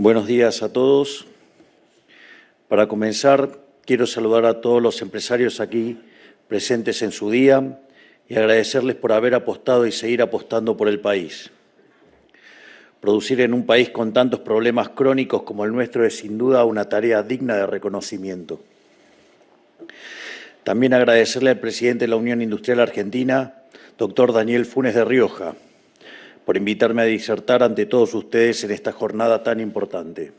Buenos días a todos. Para comenzar, quiero saludar a todos los empresarios aquí presentes en su día y agradecerles por haber apostado y seguir apostando por el país. Producir en un país con tantos problemas crónicos como el nuestro es sin duda una tarea digna de reconocimiento. También agradecerle al presidente de la Unión Industrial Argentina, doctor Daniel Funes de Rioja, por invitarme a disertar ante todos ustedes en esta jornada tan importante.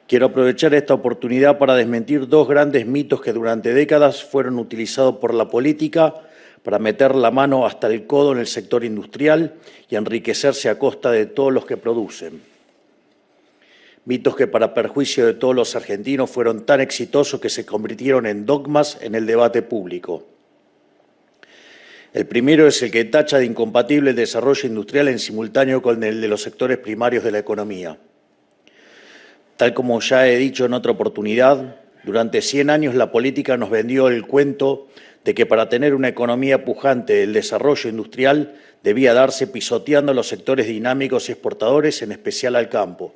Quiero aprovechar esta oportunidad para desmentir dos grandes mitos que durante décadas fueron utilizados por la política para meter la mano hasta el codo en el sector industrial y enriquecerse a costa de todos los que producen. Mitos que, para perjuicio de todos los argentinos, fueron tan exitosos que se convirtieron en dogmas en el debate público. El primero es el que tacha de incompatible el desarrollo industrial en simultáneo con el de los sectores primarios de la economía. Tal como ya he dicho en otra oportunidad, durante 100 años la política nos vendió el cuento de que para tener una economía pujante el desarrollo industrial debía darse pisoteando los sectores dinámicos y exportadores, en especial al campo.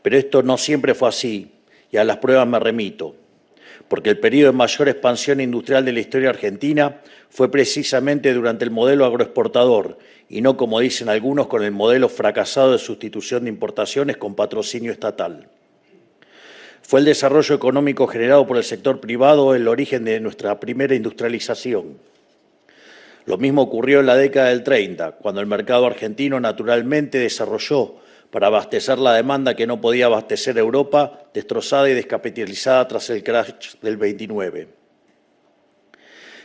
Pero esto no siempre fue así, y a las pruebas me remito, porque el periodo de mayor expansión industrial de la historia argentina fue precisamente durante el modelo agroexportador y no, como dicen algunos, con el modelo fracasado de sustitución de importaciones con patrocinio estatal. Fue el desarrollo económico generado por el sector privado el origen de nuestra primera industrialización. Lo mismo ocurrió en la década del 30, cuando el mercado argentino naturalmente desarrolló para abastecer la demanda que no podía abastecer Europa, destrozada y descapitalizada tras el crash del 29.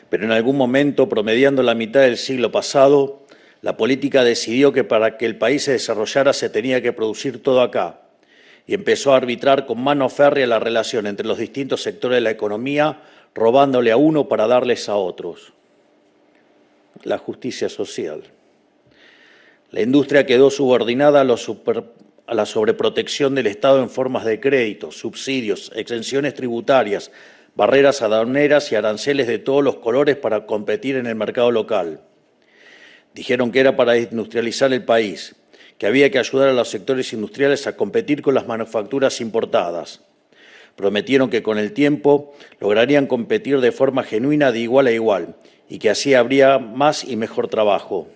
Pero en algún momento, promediando la mitad del siglo pasado, la política decidió que para que el país se desarrollara se tenía que producir todo acá y empezó a arbitrar con mano férrea la relación entre los distintos sectores de la economía, robándole a uno para darles a otros. La justicia social. La industria quedó subordinada a la sobreprotección del Estado en formas de créditos, subsidios, exenciones tributarias, barreras aduaneras y aranceles de todos los colores para competir en el mercado local. Dijeron que era para industrializar el país, que había que ayudar a los sectores industriales a competir con las manufacturas importadas. Prometieron que con el tiempo lograrían competir de forma genuina de igual a igual y que así habría más y mejor trabajo.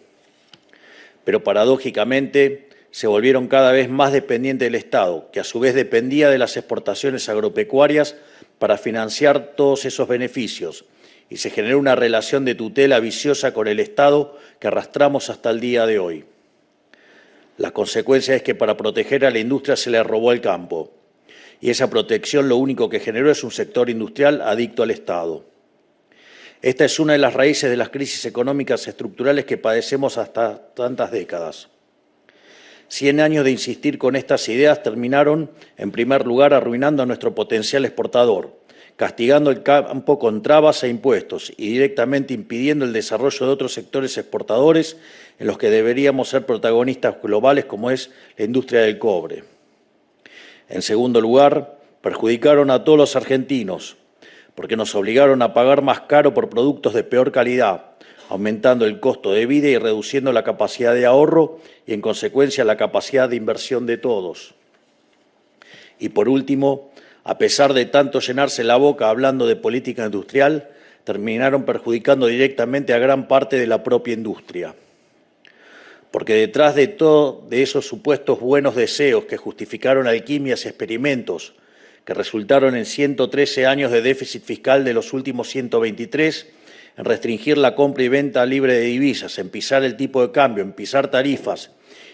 Pero paradójicamente se volvieron cada vez más dependientes del Estado, que a su vez dependía de las exportaciones agropecuarias para financiar todos esos beneficios, y se generó una relación de tutela viciosa con el Estado que arrastramos hasta el día de hoy. La consecuencia es que para proteger a la industria se le robó el campo, y esa protección lo único que generó es un sector industrial adicto al Estado. Esta es una de las raíces de las crisis económicas estructurales que padecemos hasta tantas décadas. 100 años de insistir con estas ideas terminaron, en primer lugar, arruinando a nuestro potencial exportador, castigando el campo con trabas e impuestos y directamente impidiendo el desarrollo de otros sectores exportadores en los que deberíamos ser protagonistas globales, como es la industria del cobre. En segundo lugar, perjudicaron a todos los argentinos, porque nos obligaron a pagar más caro por productos de peor calidad, aumentando el costo de vida y reduciendo la capacidad de ahorro y, en consecuencia, la capacidad de inversión de todos. Y, por último, a pesar de tanto llenarse la boca hablando de política industrial, terminaron perjudicando directamente a gran parte de la propia industria. Porque detrás de todos esos supuestos buenos deseos que justificaron alquimias y experimentos, que resultaron en 113 años de déficit fiscal de los últimos 123, en restringir la compra y venta libre de divisas, en pisar el tipo de cambio, en pisar tarifas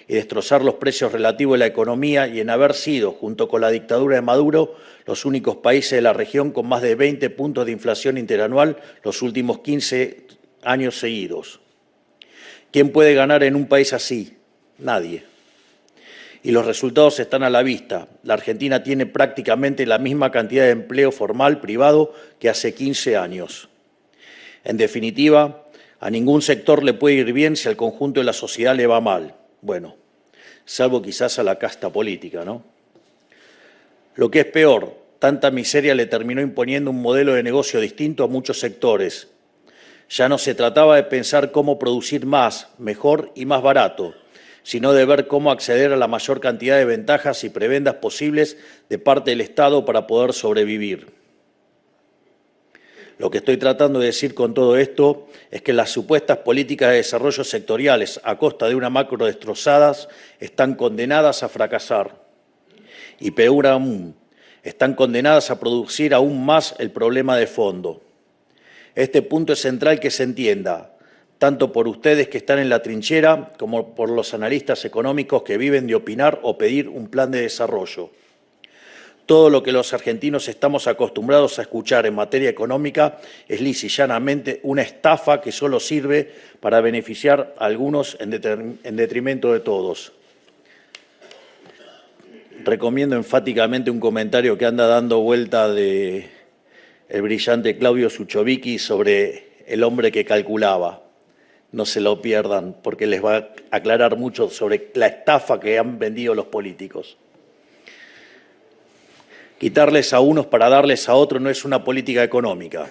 y destrozar los precios relativos de la economía y en haber sido, junto con la dictadura de Maduro, los únicos países de la región con más de 20 puntos de inflación interanual los últimos 15 años seguidos. ¿Quién puede ganar en un país así? Nadie. Y los resultados están a la vista. La Argentina tiene prácticamente la misma cantidad de empleo formal privado que hace 15 años. En definitiva, a ningún sector le puede ir bien si al conjunto de la sociedad le va mal. Bueno, salvo quizás a la casta política, ¿no? Lo que es peor, tanta miseria le terminó imponiendo un modelo de negocio distinto a muchos sectores. Ya no se trataba de pensar cómo producir más, mejor y más barato, sino de ver cómo acceder a la mayor cantidad de ventajas y prebendas posibles de parte del Estado para poder sobrevivir. Lo que estoy tratando de decir con todo esto es que las supuestas políticas de desarrollo sectoriales a costa de una macro destrozadas están condenadas a fracasar. Y peor aún, están condenadas a producir aún más el problema de fondo. Este punto es central que se entienda, tanto por ustedes que están en la trinchera como por los analistas económicos que viven de opinar o pedir un plan de desarrollo. Todo lo que los argentinos estamos acostumbrados a escuchar en materia económica es lisa y llanamente una estafa que solo sirve para beneficiar a algunos en detrimento de todos. Recomiendo enfáticamente un comentario que anda dando vuelta de el brillante Claudio Suchovicki sobre el hombre que calculaba. No se lo pierdan, porque les va a aclarar mucho sobre la estafa que han vendido los políticos. Quitarles a unos para darles a otros no es una política económica.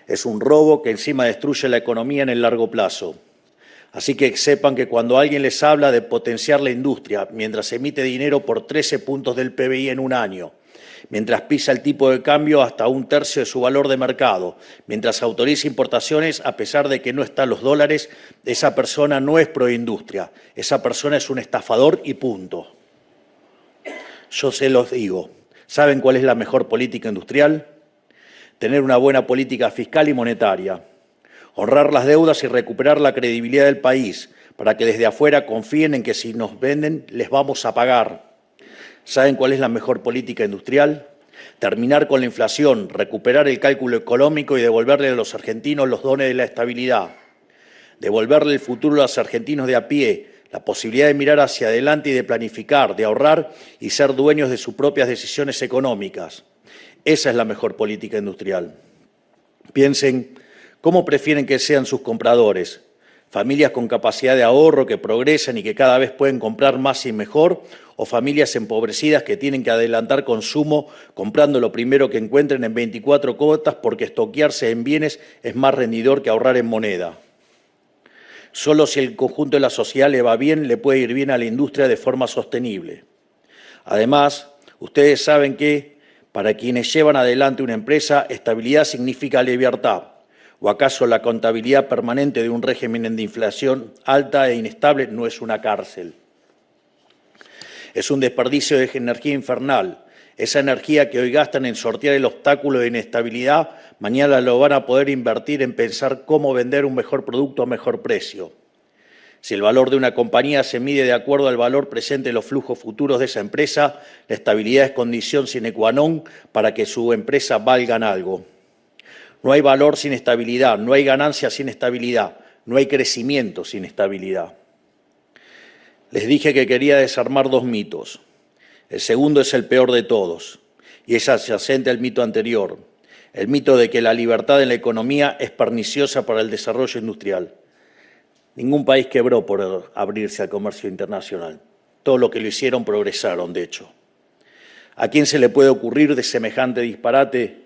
Es un robo que encima destruye la economía en el largo plazo. Así que sepan que cuando alguien les habla de potenciar la industria, mientras emite dinero por 13 puntos del PBI en un año, mientras pisa el tipo de cambio hasta 1/3 de su valor de mercado, mientras autoriza importaciones a pesar de que no están los dólares, esa persona no es proindustria, esa persona es un estafador y punto. Yo se los digo. ¿Saben cuál es la mejor política industrial? Tener una buena política fiscal y monetaria, honrar las deudas y recuperar la credibilidad del país para que desde afuera confíen en que si nos venden les vamos a pagar. ¿Saben cuál es la mejor política industrial? Terminar con la inflación, recuperar el cálculo económico y devolverle a los argentinos los dones de la estabilidad. Devolverle el futuro a los argentinos de a pie, la posibilidad de mirar hacia adelante y de planificar, de ahorrar y ser dueños de sus propias decisiones económicas. Esa es la mejor política industrial. Piensen, ¿cómo prefieren que sean sus compradores? ¿Familias con capacidad de ahorro que progresan y que cada vez pueden comprar más y mejor? ¿O familias empobrecidas que tienen que adelantar consumo comprando lo primero que encuentren en 24 cuotas porque estoquearse en bienes es más rendidor que ahorrar en moneda? Solo si el conjunto de la sociedad le va bien, le puede ir bien a la industria de forma sostenible. Además, ustedes saben que para quienes llevan adelante una empresa, estabilidad significa libertad. ¿O acaso la contabilidad permanente de un régimen de inflación alta e inestable no es una cárcel? Es un desperdicio de energía infernal. Esa energía que hoy gastan en sortear el obstáculo de inestabilidad, mañana lo van a poder invertir en pensar cómo vender un mejor producto a mejor precio. Si el valor de una compañía se mide de acuerdo al valor presente de los flujos futuros de esa empresa, la estabilidad es condición sine qua non para que su empresa valga algo. No hay valor sin estabilidad, no hay ganancia sin estabilidad, no hay crecimiento sin estabilidad. Les dije que quería desarmar dos mitos. El segundo es el peor de todos y es adyacente al mito anterior, el mito de que la libertad en la economía es perniciosa para el desarrollo industrial. Ningún país quebró por abrirse al comercio internacional. Todo lo que lo hicieron progresaron, de hecho. ¿A quién se le puede ocurrir de semejante disparate?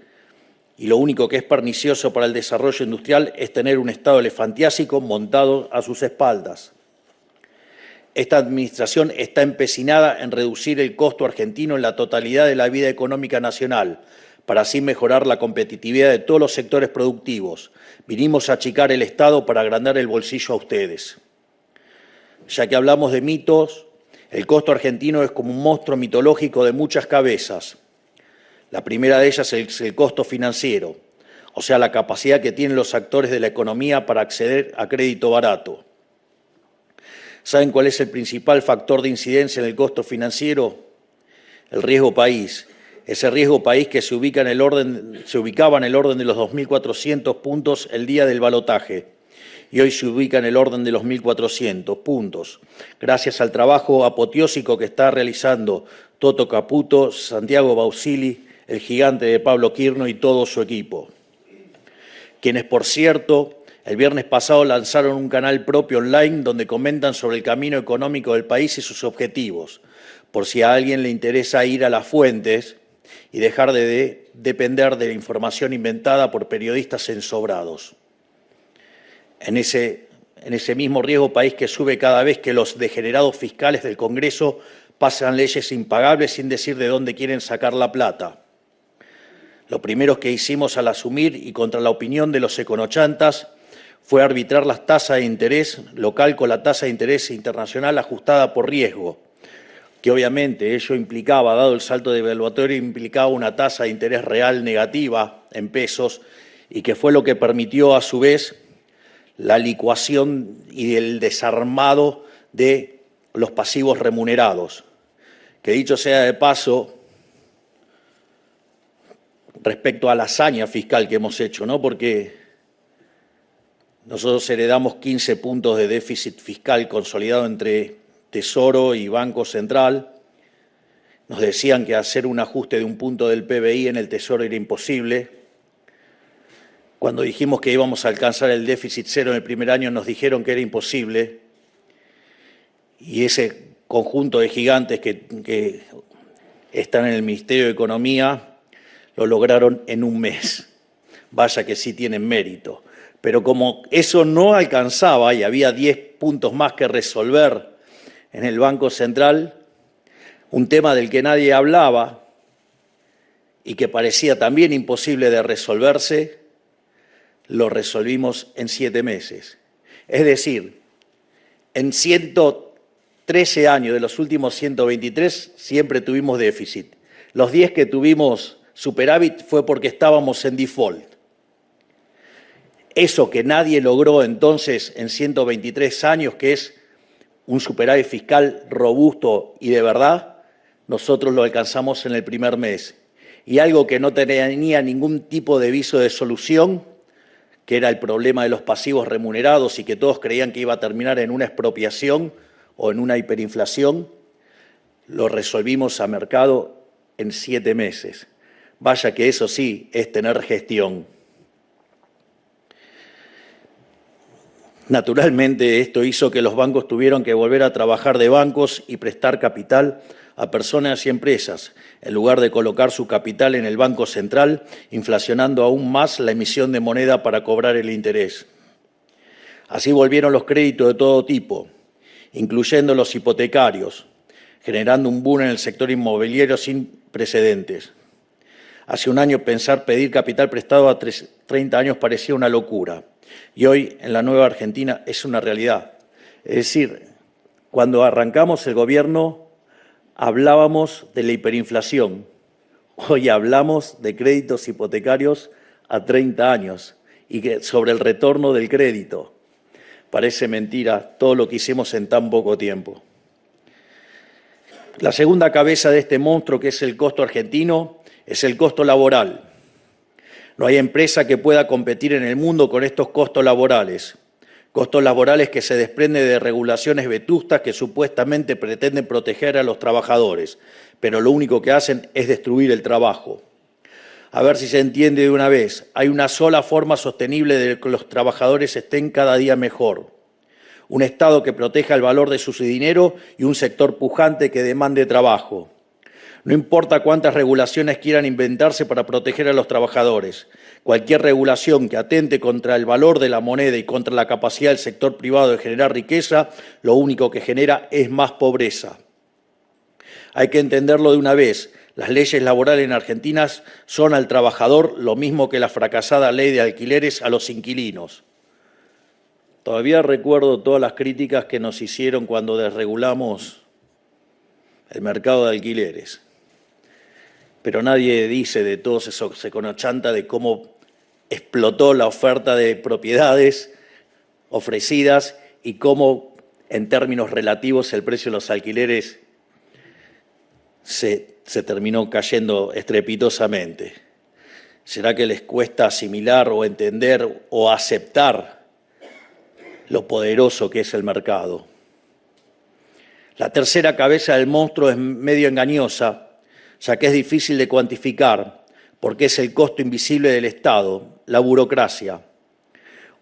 Y lo único que es pernicioso para el desarrollo industrial es tener un Estado elefantiásico montado a sus espaldas. Esta administración está empecinada en reducir el costo argentino en la totalidad de la vida económica nacional, para así mejorar la competitividad de todos los sectores productivos. Vinimos a achicar el Estado para agrandar el bolsillo a ustedes. Ya que hablamos de mitos, el costo argentino es como un monstruo mitológico de muchas cabezas. La primera de ellas es el costo financiero, o sea, la capacidad que tienen los actores de la economía para acceder a crédito barato. ¿Saben cuál es el principal factor de incidencia en el costo financiero? El riesgo país. Ese riesgo país que se ubicaba en el orden de los 2.400 puntos el día del balotaje y hoy se ubica en el orden de los 1.400 puntos, gracias al trabajo apoteósico que está realizando Toto Caputo, Santiago Bausili, el gigante de Pablo Quirno y todo su equipo. Quienes, por cierto, el viernes pasado lanzaron un canal propio online donde comentan sobre el camino económico del país y sus objetivos, por si a alguien le interesa ir a las fuentes y dejar de depender de la información inventada por periodistas ensobrados. En en ese mismo riesgo país que sube cada vez que los degenerados fiscales del Congreso pasan leyes impagables sin decir de dónde quieren sacar la plata. Lo primero que hicimos al asumir y contra la opinión de los econochantas fue arbitrar las tasas de interés local con la tasa de interés internacional ajustada por riesgo, que obviamente ello implicaba, dado el salto devaluatorio, implicaba una tasa de interés real negativa en pesos y que fue lo que permitió a su vez la licuación y el desarmado de los pasivos remunerados, que dicho sea de paso, respecto a la hazaña fiscal que hemos hecho, ¿no? Porque nosotros heredamos 15 puntos de déficit fiscal consolidado entre Tesoro y Banco Central. Nos decían que hacer un ajuste de un punto del PBI en el Tesoro era imposible. Cuando dijimos que íbamos a alcanzar el déficit cero en el primer año, nos dijeron que era imposible. Y ese conjunto de gigantes que están en el Ministerio de Economía lo lograron en un mes. Vaya que sí tienen mérito. Pero como eso no alcanzaba y había 10 puntos más que resolver en el Banco Central, un tema del que nadie hablaba y que parecía también imposible de resolverse, lo resolvimos en 7 meses. Es decir, en 113 años de los últimos 123 siempre tuvimos déficit. Los 10 que tuvimos superávit fue porque estábamos en default. Eso que nadie logró entonces en 123 años, que es un superávit fiscal robusto y de verdad, nosotros lo alcanzamos en el primer mes. Y algo que no tenía ningún tipo de viso de solución, que era el problema de los pasivos remunerados y que todos creían que iba a terminar en una expropiación o en una hiperinflación, lo resolvimos a mercado en 7 meses. Vaya que eso sí es tener gestión. Naturalmente, esto hizo que los bancos tuvieran que volver a trabajar de bancos y prestar capital a personas y empresas, en lugar de colocar su capital en el Banco Central, inflacionando aún más la emisión de moneda para cobrar el interés. Así volvieron los créditos de todo tipo, incluyendo los hipotecarios, generando un boom en el sector inmobiliario sin precedentes. Hace un año pensar pedir capital prestado a 30 años parecía una locura. Y hoy, en la nueva Argentina, es una realidad. Es decir, cuando arrancamos el gobierno, hablábamos de la hiperinflación. Hoy hablamos de créditos hipotecarios a 30 años y que sobre el retorno del crédito. Parece mentira todo lo que hicimos en tan poco tiempo. La segunda cabeza de este monstruo, que es el costo argentino, es el costo laboral. No hay empresa que pueda competir en el mundo con estos costos laborales que se desprenden de regulaciones vetustas que supuestamente pretenden proteger a los trabajadores, pero lo único que hacen es destruir el trabajo. A ver si se entiende de una vez, hay una sola forma sostenible de que los trabajadores estén cada día mejor. Un Estado que proteja el valor de su dinero y un sector pujante que demande trabajo. No importa cuántas regulaciones quieran inventarse para proteger a los trabajadores. Cualquier regulación que atente contra el valor de la moneda y contra la capacidad del sector privado de generar riqueza, lo único que genera es más pobreza. Hay que entenderlo de una vez. Las leyes laborales en Argentina son al trabajador lo mismo que la fracasada ley de alquileres a los inquilinos. Todavía recuerdo todas las críticas que nos hicieron cuando desregulamos el mercado de alquileres. Pero nadie dice de todos esos econochantas de cómo explotó la oferta de propiedades ofrecidas y cómo, en términos relativos, el precio de los alquileres se terminó cayendo estrepitosamente. ¿Será que les cuesta asimilar o entender o aceptar lo poderoso que es el mercado? La tercera cabeza del monstruo es medio engañosa, ya que es difícil de cuantificar, porque es el costo invisible del Estado, la burocracia.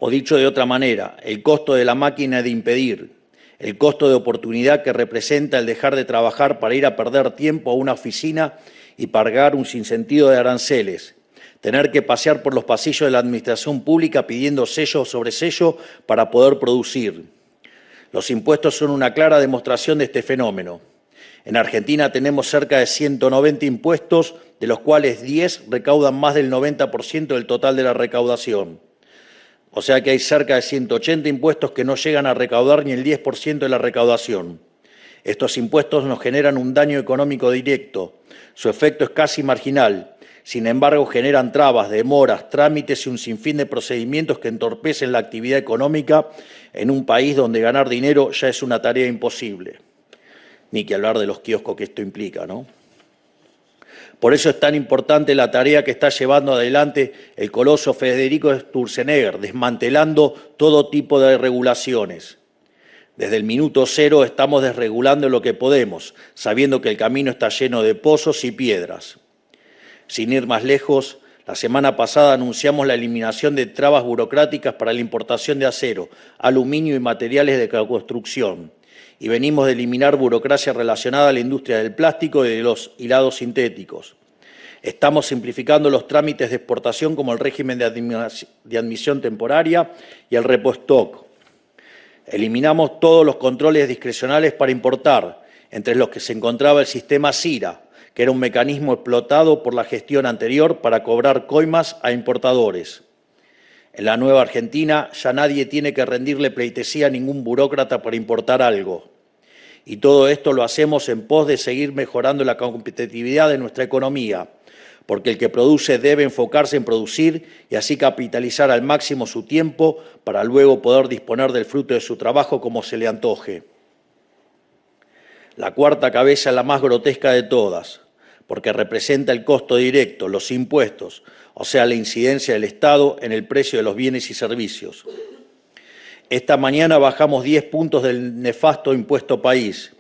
O dicho de otra manera, el costo de la máquina de impedir, el costo de oportunidad que representa el dejar de trabajar para ir a perder tiempo a una oficina y pagar un sinsentido de aranceles. tener que pasear por los pasillos de la administración pública pidiendo sello sobre sello para poder producir. Los impuestos son una clara demostración de este fenómeno. En Argentina tenemos cerca de 190 impuestos, de los cuales 10 recaudan más del 90% del total de la recaudación. O sea que hay cerca de 180 impuestos que no llegan a recaudar ni el 10% de la recaudación. Estos impuestos nos generan un daño económico directo. Su efecto es casi marginal. Sin embargo, generan trabas, demoras, trámites y un sinfín de procedimientos que entorpecen la actividad económica en un país donde ganar dinero ya es una tarea imposible. Ni que hablar de los kioscos que esto implica, ¿no? Por eso es tan importante la tarea que está llevando adelante el coloso Federico Sturzenegger, desmantelando todo tipo de regulaciones. Desde el minuto cero estamos desregulando lo que podemos, sabiendo que el camino está lleno de pozos y piedras. Sin ir más lejos, la semana pasada anunciamos la eliminación de trabas burocráticas para la importación de acero, aluminio y materiales de construcción. Y venimos de eliminar burocracia relacionada a la industria del plástico y de los hilados sintéticos. Estamos simplificando los trámites de exportación como el régimen de admisión temporaria y el repostock. Eliminamos todos los controles discrecionales para importar, entre los que se encontraba el sistema CIRA, que era un mecanismo explotado por la gestión anterior para cobrar coimas a importadores. En la nueva Argentina ya nadie tiene que rendirle pleitesía a ningún burócrata para importar algo. Y todo esto lo hacemos en pos de seguir mejorando la competitividad de nuestra economía, porque el que produce debe enfocarse en producir y así capitalizar al máximo su tiempo para luego poder disponer del fruto de su trabajo como se le antoje. La cuarta cabeza es la más grotesca de todas, porque representa el costo directo, los impuestos, o sea, la incidencia del Estado en el precio de los bienes y servicios. Esta mañana bajamos 10 puntos del nefasto impuesto país,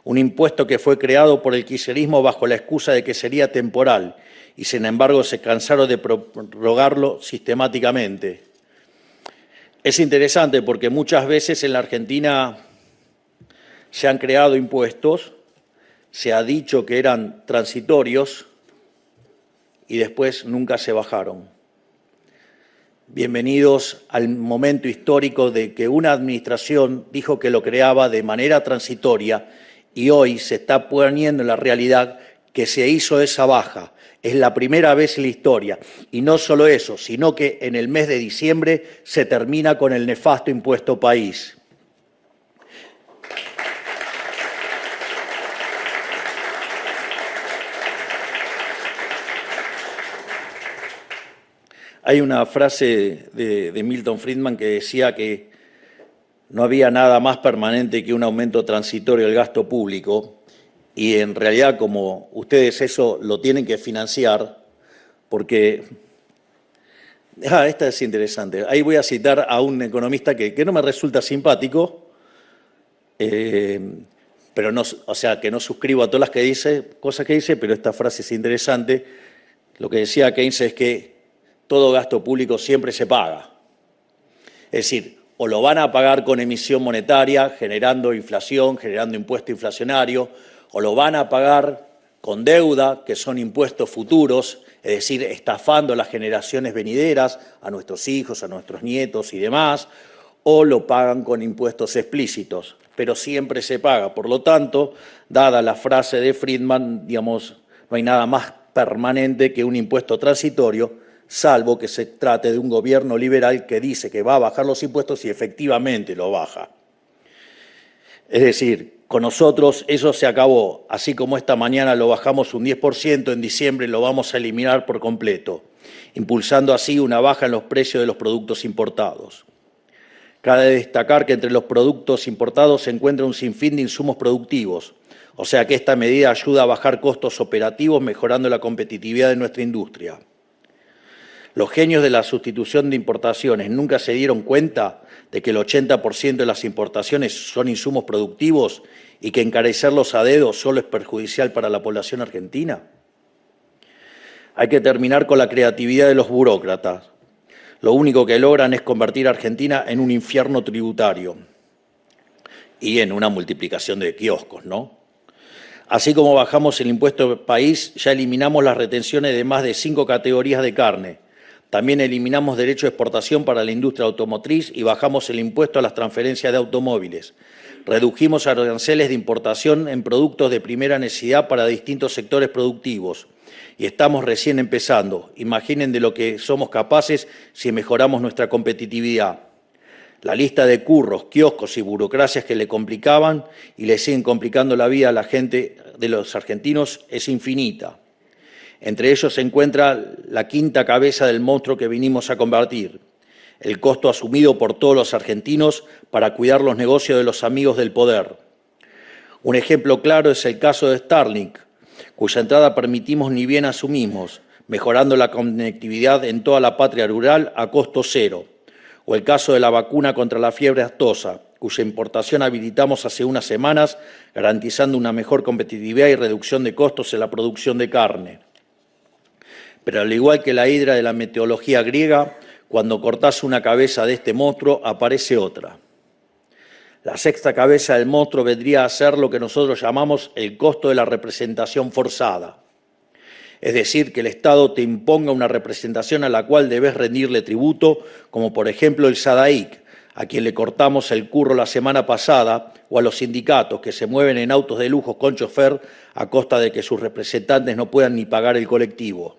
un impuesto que fue creado por el kirchnerismo bajo la excusa de que sería temporal y sin embargo se cansaron de prorrogarlo sistemáticamente. Es interesante porque muchas veces en la Argentina se han creado impuestos, se ha dicho que eran transitorios y después nunca se bajaron. Bienvenidos al momento histórico de que una administración dijo que lo creaba de manera transitoria y hoy se está poniendo en la realidad que se hizo esa baja. Es la primera vez en la historia. Y no solo eso, sino que en el mes de diciembre se termina con el nefasto impuesto país. Hay una frase de Milton Friedman que decía que no había nada más permanente que un aumento transitorio del gasto público y en realidad como ustedes eso lo tienen que financiar porque... esta es interesante. Ahí voy a citar a un economista que no me resulta simpático, pero no, o sea, que no suscribo a todas las cosas que dice, pero esta frase es interesante. Lo que decía Keynes es que todo gasto público siempre se paga. Es decir, o lo van a pagar con emisión monetaria, generando inflación, generando impuesto inflacionario, o lo van a pagar con deuda, que son impuestos futuros, es decir, estafando a las generaciones venideras, a nuestros hijos, a nuestros nietos y demás, o lo pagan con impuestos explícitos, pero siempre se paga. Por lo tanto, dada la frase de Friedman, digamos, no hay nada más permanente que un impuesto transitorio, salvo que se trate de un gobierno liberal que dice que va a bajar los impuestos y efectivamente lo baja. Es decir, con nosotros eso se acabó, así como esta mañana lo bajamos un 10%, en diciembre lo vamos a eliminar por completo, impulsando así una baja en los precios de los productos importados. Cabe destacar que entre los productos importados se encuentra un sinfín de insumos productivos, o sea que esta medida ayuda a bajar costos operativos, mejorando la competitividad de nuestra industria. Los genios de la sustitución de importaciones nunca se dieron cuenta de que el 80% de las importaciones son insumos productivos y que encarecerlos a dedo solo es perjudicial para la población argentina. Hay que terminar con la creatividad de los burócratas. Lo único que logran es convertir a Argentina en un infierno tributario y en una multiplicación de kioscos, ¿no? Así como bajamos el impuesto del país, ya eliminamos las retenciones de más de 5 categorías de carne. También eliminamos derecho de exportación para la industria automotriz y bajamos el impuesto a las transferencias de automóviles. Redujimos aranceles de importación en productos de primera necesidad para distintos sectores productivos. Y estamos recién empezando. Imaginen de lo que somos capaces si mejoramos nuestra competitividad. La lista de curros, kioscos y burocracias que le complicaban y le siguen complicando la vida a la gente de los argentinos es infinita. Entre ellos se encuentra la quinta cabeza del monstruo que vinimos a combatir, el costo asumido por todos los argentinos para cuidar los negocios de los amigos del poder. Un ejemplo claro es el caso de Starlink, cuya entrada permitimos ni bien asumimos, mejorando la conectividad en toda la patria rural a costo cero. O el caso de la vacuna contra la fiebre aftosa, cuya importación habilitamos hace unas semanas, garantizando una mejor competitividad y reducción de costos en la producción de carne. Pero al igual que la hidra de la mitología griega, cuando cortás una cabeza de este monstruo, aparece otra. La sexta cabeza del monstruo vendría a ser lo que nosotros llamamos el costo de la representación forzada. Es decir, que el Estado te imponga una representación a la cual debes rendirle tributo, como por ejemplo el SADAIC, a quien le cortamos el curro la semana pasada, o a los sindicatos que se mueven en autos de lujo con chofer a costa de que sus representantes no puedan ni pagar el colectivo.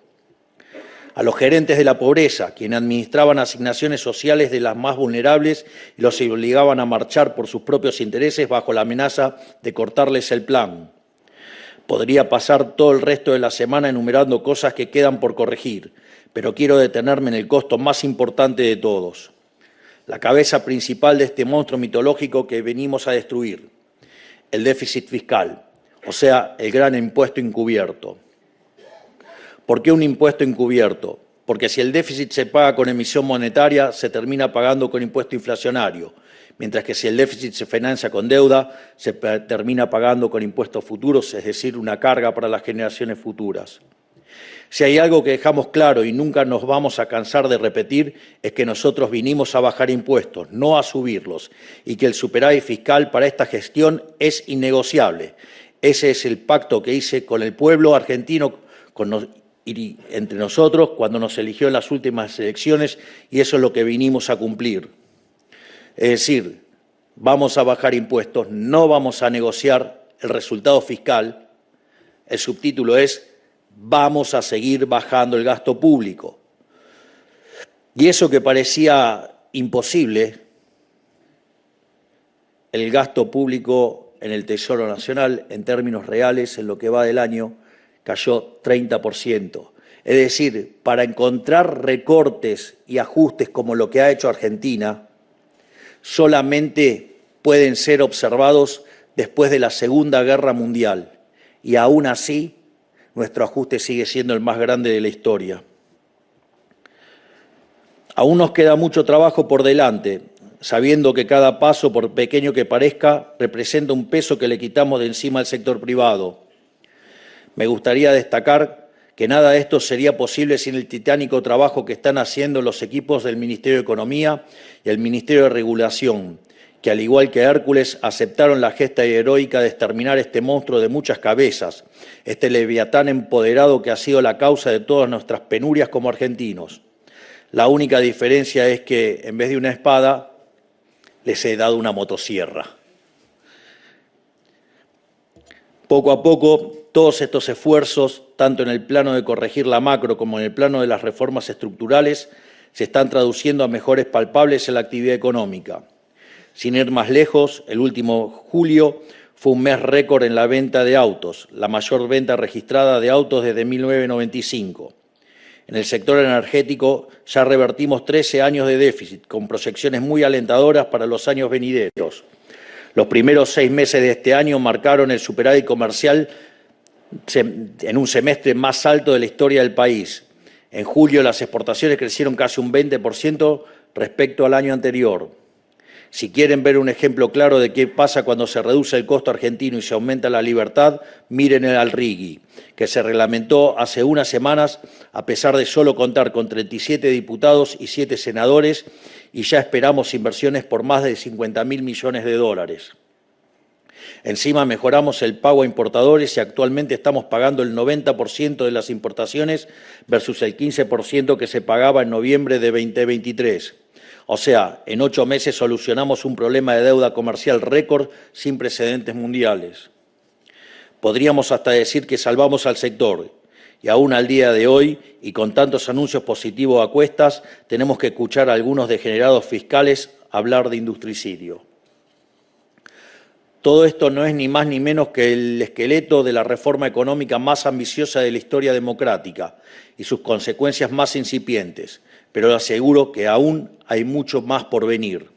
A los gerentes de la pobreza, quienes administraban asignaciones sociales de las más vulnerables y los obligaban a marchar por sus propios intereses bajo la amenaza de cortarles el plan. Podría pasar todo el resto de la semana enumerando cosas que quedan por corregir, pero quiero detenerme en el costo más importante de todos, la cabeza principal de este monstruo mitológico que venimos a destruir, el déficit fiscal, o sea, el gran impuesto encubierto. ¿Por qué un impuesto encubierto? Porque si el déficit se paga con emisión monetaria, se termina pagando con impuesto inflacionario, mientras que si el déficit se financia con deuda, se termina pagando con impuestos futuros, es decir, una carga para las generaciones futuras. Si hay algo que dejamos claro y nunca nos vamos a cansar de repetir, es que nosotros vinimos a bajar impuestos, no a subirlos, y que el superávit fiscal para esta gestión es innegociable. Ese es el pacto que hice con el pueblo argentino, y entre nosotros cuando nos eligió en las últimas elecciones, y eso es lo que vinimos a cumplir. Es decir, vamos a bajar impuestos, no vamos a negociar el resultado fiscal. El subtítulo es: vamos a seguir bajando el gasto público. Y eso que parecía imposible, el gasto público en el Tesoro Nacional, en términos reales, en lo que va del año, cayó 30%. Es decir, para encontrar recortes y ajustes como lo que ha hecho Argentina, solamente pueden ser observados después de la Segunda Guerra Mundial. Y aún así, nuestro ajuste sigue siendo el más grande de la historia. Aún nos queda mucho trabajo por delante, sabiendo que cada paso, por pequeño que parezca, representa un peso que le quitamos de encima al sector privado. Me gustaría destacar que nada de esto sería posible sin el titánico trabajo que están haciendo los equipos del Ministerio de Economía y el Ministerio de Regulación, que al igual que Hércules aceptaron la gesta heroica de exterminar este monstruo de muchas cabezas, este leviatán empoderado que ha sido la causa de todas nuestras penurias como argentinos. La única diferencia es que en vez de una espada les he dado una motosierra. Poco a poco, todos estos esfuerzos, tanto en el plano de corregir la macro como en el plano de las reformas estructurales, se están traduciendo a mejores palpables en la actividad económica. Sin ir más lejos, el último julio fue un mes récord en la venta de autos, la mayor venta registrada de autos desde 1995. En el sector energético ya revertimos 13 años de déficit, con proyecciones muy alentadoras para los años venideros. Los primeros 6 meses de este año marcaron el superávit comercial en un semestre más alto de la historia del país. En julio las exportaciones crecieron casi un 20% respecto al año anterior. Si quieren ver un ejemplo claro de qué pasa cuando se reduce el costo argentino y se aumenta la libertad, miren el Alrigui, que se reglamentó hace unas semanas a pesar de solo contar con 37 diputados y 7 senadores, y ya esperamos inversiones por más de 50.000 millones de dólares. Encima mejoramos el pago a importadores y actualmente estamos pagando el 90% de las importaciones versus el 15% que se pagaba en noviembre de 2023. O sea, en 8 meses solucionamos un problema de deuda comercial récord sin precedentes mundiales. Podríamos hasta decir que salvamos al sector y aún al día de hoy, y con tantos anuncios positivos a cuestas, tenemos que escuchar a algunos degenerados fiscales hablar de industricidio. Todo esto no es ni más ni menos que el esqueleto de la reforma económica más ambiciosa de la historia democrática y sus consecuencias más incipientes, pero les aseguro que aún hay mucho más por venir.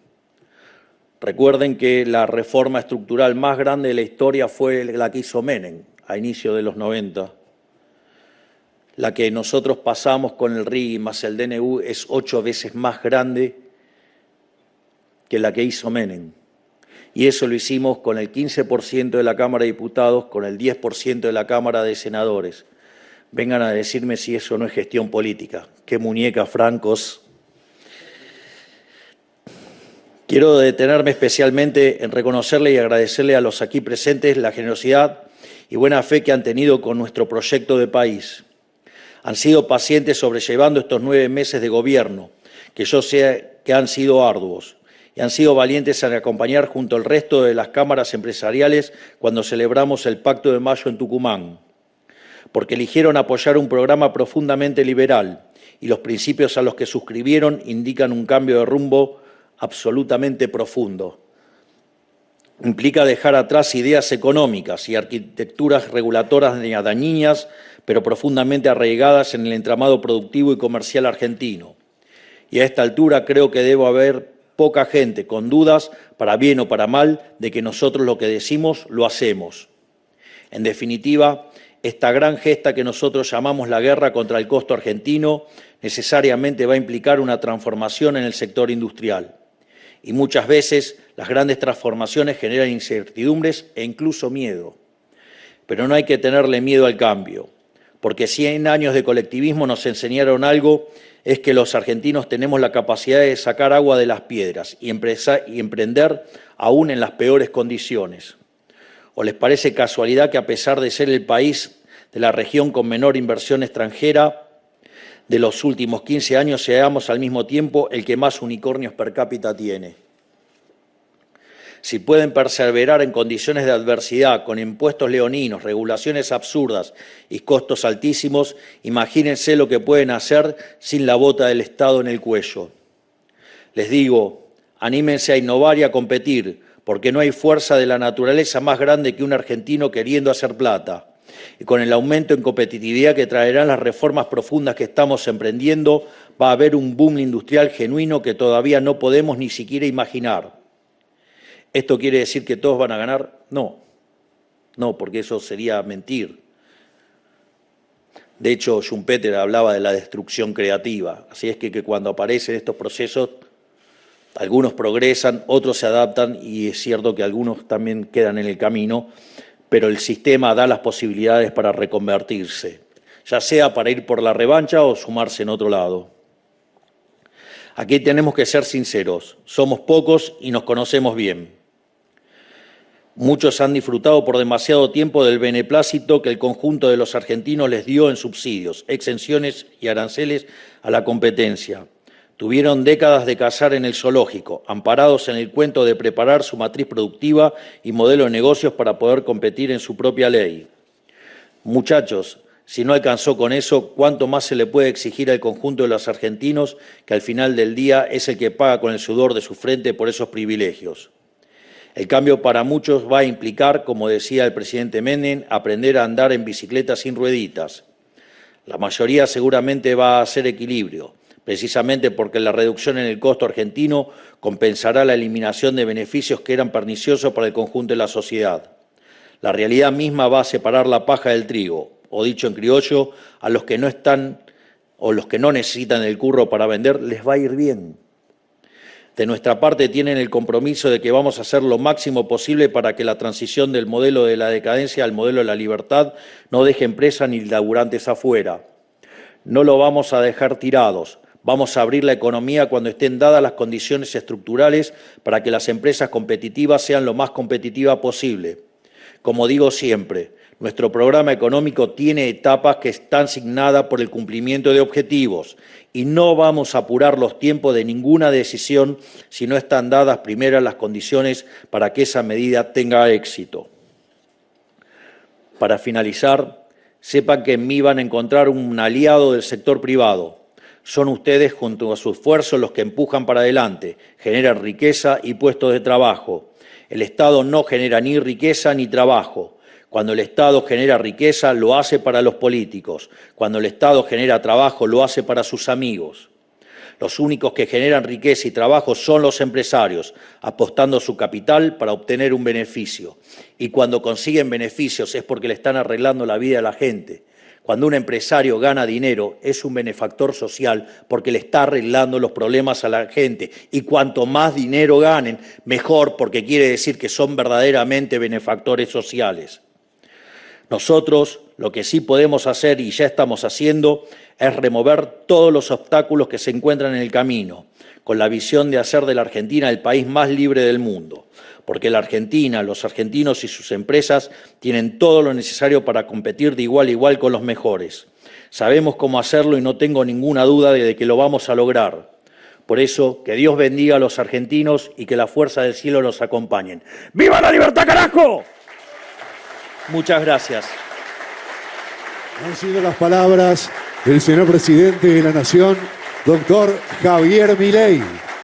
Recuerden que la reforma estructural más grande de la historia fue la que hizo Menem a inicio de los 90. La que nosotros pasamos con el RIGI más el DNU es 8 veces más grande que la que hizo Menem. Y eso lo hicimos con el 15% de la Cámara de Diputados, con el 10% de la Cámara de Senadores. Vengan a decirme si eso no es gestión política. ¡Qué muñeca, francos! Quiero detenerme especialmente en reconocerle y agradecerle a los aquí presentes la generosidad y buena fe que han tenido con nuestro proyecto de país. Han sido pacientes sobrellevando estos 9 meses de gobierno, que yo sé que han sido arduos, y han sido valientes en acompañar junto al resto de las cámaras empresariales cuando celebramos el Pacto de Mayo en Tucumán, porque eligieron apoyar un programa profundamente liberal y los principios a los que suscribieron indican un cambio de rumbo absolutamente profundo. Implica dejar atrás ideas económicas y arquitecturas regulatoras dañinas, pero profundamente arraigadas en el entramado productivo y comercial argentino. Y a esta altura creo que debe haber poca gente con dudas, para bien o para mal, de que nosotros lo que decimos lo hacemos. En definitiva, esta gran gesta que nosotros llamamos la guerra contra el costo argentino necesariamente va a implicar una transformación en el sector industrial. Y muchas veces las grandes transformaciones generan incertidumbres e incluso miedo. Pero no hay que tenerle miedo al cambio, porque 100 años de colectivismo nos enseñaron algo, es que los argentinos tenemos la capacidad de sacar agua de las piedras y emprender aún en las peores condiciones. ¿O les parece casualidad que a pesar de ser el país de la región con menor inversión extranjera de los últimos 15 años, seamos al mismo tiempo el que más unicornios per cápita tiene? Si pueden perseverar en condiciones de adversidad, con impuestos leoninos, regulaciones absurdas y costos altísimos, imagínense lo que pueden hacer sin la bota del Estado en el cuello. Les digo, anímense a innovar y a competir, porque no hay fuerza de la naturaleza más grande que un argentino queriendo hacer plata. Y con el aumento en competitividad que traerán las reformas profundas que estamos emprendiendo, va a haber un boom industrial genuino que todavía no podemos ni siquiera imaginar. ¿Esto quiere decir que todos van a ganar? No, porque eso sería mentir. De hecho, Schumpeter hablaba de la destrucción creativa. Así es que cuando aparecen estos procesos, algunos progresan, otros se adaptan y es cierto que algunos también quedan en el camino, pero el sistema da las posibilidades para reconvertirse, ya sea para ir por la revancha o sumarse en otro lado. Aquí tenemos que ser sinceros, somos pocos y nos conocemos bien. Muchos han disfrutado por demasiado tiempo del beneplácito que el conjunto de los argentinos les dio en subsidios, exenciones y aranceles a la competencia. Tuvieron décadas de cazar en el zoológico, amparados en el cuento de preparar su matriz productiva y modelo de negocios para poder competir en su propia ley. Muchachos, si no alcanzó con eso, ¿cuánto más se le puede exigir al conjunto de los argentinos, que al final del día es el que paga con el sudor de su frente por esos privilegios? El cambio para muchos va a implicar, como decía el presidente Menem, aprender a andar en bicicleta sin rueditas. La mayoría seguramente va a hacer equilibrio, precisamente porque la reducción en el costo argentino compensará la eliminación de beneficios que eran perniciosos para el conjunto de la sociedad. La realidad misma va a separar la paja del trigo, o dicho en criollo, a los que no están o los que no necesitan el curro para vender, les va a ir bien. De nuestra parte tienen el compromiso de que vamos a hacer lo máximo posible para que la transición del modelo de la decadencia al modelo de la libertad no deje empresas ni laburantes afuera. No lo vamos a dejar tirados. Vamos a abrir la economía cuando estén dadas las condiciones estructurales para que las empresas competitivas sean lo más competitivas posible. Como digo siempre, nuestro programa económico tiene etapas que están asignadas por el cumplimiento de objetivos y no vamos a apurar los tiempos de ninguna decisión si no están dadas primero las condiciones para que esa medida tenga éxito. Para finalizar, sepan que en mí van a encontrar un aliado del sector privado. Son ustedes, junto a su esfuerzo, los que empujan para adelante, generan riqueza y puestos de trabajo. El Estado no genera ni riqueza ni trabajo. Cuando el Estado genera riqueza, lo hace para los políticos. Cuando el Estado genera trabajo, lo hace para sus amigos. Los únicos que generan riqueza y trabajo son los empresarios, apostando su capital para obtener un beneficio. Y cuando consiguen beneficios es porque le están arreglando la vida a la gente. Cuando un empresario gana dinero, es un benefactor social porque le está arreglando los problemas a la gente. Y cuanto más dinero ganen, mejor, porque quiere decir que son verdaderamente benefactores sociales. Nosotros lo que sí podemos hacer y ya estamos haciendo es remover todos los obstáculos que se encuentran en el camino, con la visión de hacer de la Argentina el país más libre del mundo, porque la Argentina, los argentinos y sus empresas tienen todo lo necesario para competir de igual a igual con los mejores. Sabemos cómo hacerlo y no tengo ninguna duda de que lo vamos a lograr. Por eso, que Dios bendiga a los argentinos y que la fuerza del cielo los acompañen. ¡Viva la libertad, carajo! Muchas gracias. Han sido las palabras del señor presidente de la Nación, doctor Javier Milei.